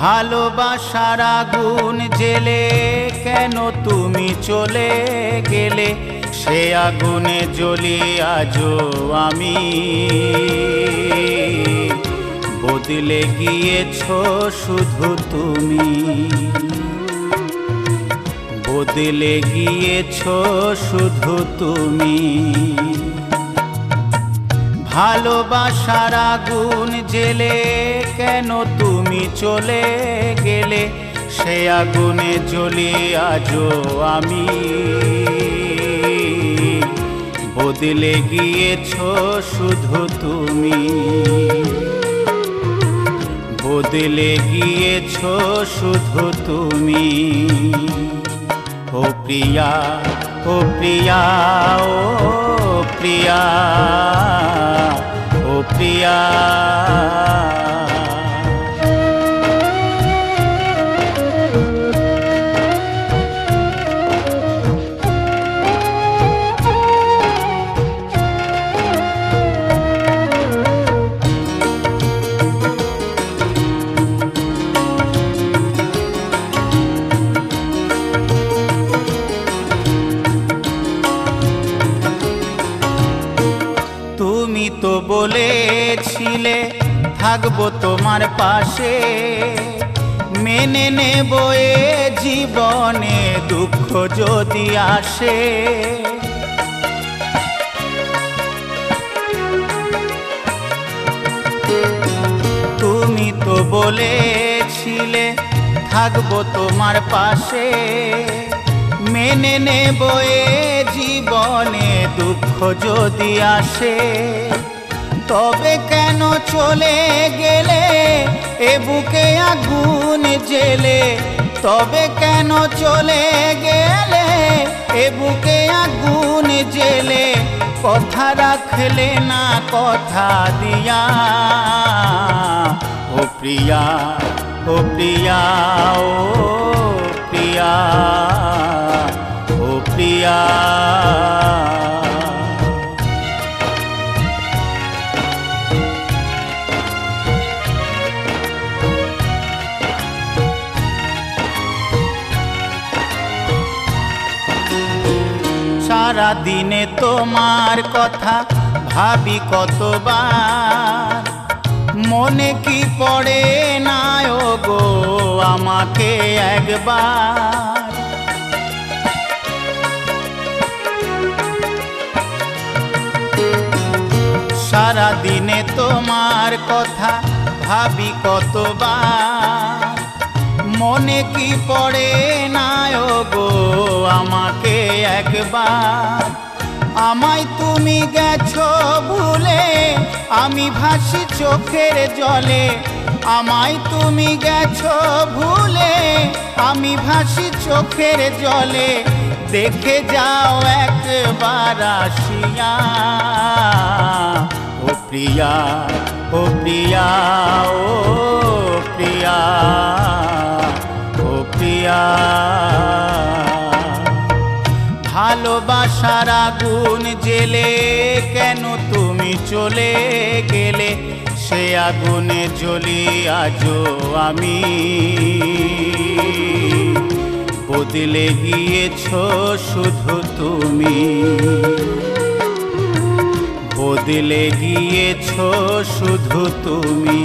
ভালোবাসার আগুন জেলে কেন তুমি চলে গেলে, সে আগুনে জ্বলি আজও আমি। বদলে গিয়েছো শুধু তুমি, বদলে গিয়েছো শুধু তুমি। ভালোবাসার আগুন জেলে কেন তুমি চলে গেলে, সে আগুনে জ্বলি আজও আমি। বদলে গিয়েছো শুধু তুমি, বদলে গিয়েছো শুধু তুমি। ও প্রিয়া, ও প্রিয়া, ও প্রিয়া, ও প্রিয়া। তুমি তো বলেছিলে থাকবো তোমার পাশে, মেনে নেব এ জীবনে দুঃখ যদি আসে। তুমি তো বলেছিলে থাকবো তোমার পাশে, মেনে নেব এ জীবনে দুঃখ যদি আসে। তবে কেন চলে গেলে এ বুকে আগুন জেলে, তবে কেন চলে গেলে এ বুকে আগুন জেলে। কথা রাখলে না কথা দিয়া, ও প্রিয়া, ও প্রিয়া, ও প্রিয়া, ও প্রিয়া। সারা দিনে তোমার কথা ভাবি কতবার, মনে কি পড়ে না ও গো আমাকে একবার। সারা দিনে তোমার কথা ভাবি কতবার, মনে কি পড়ে না ও গো আমাকে একবার। আমায় তুমি গেছো ভুলে, আমি ভাসি চোখের জলে। আমায় তুমি গেছো ভুলে, আমি ভাসি চোখের জলে। দেখে যাও একবার আসিয়া, ও প্রিয়া, ও প্রিয়া, ও প্রিয়া, ও প্রিয়া। ভালোবাসার আগুন জেলে কেন তুমি চলে গেলে, সে আগুনে জ্বলি আজও আমি। বদলে গিয়েছো শুধু তুমি, বদলে গিয়েছো শুধু তুমি।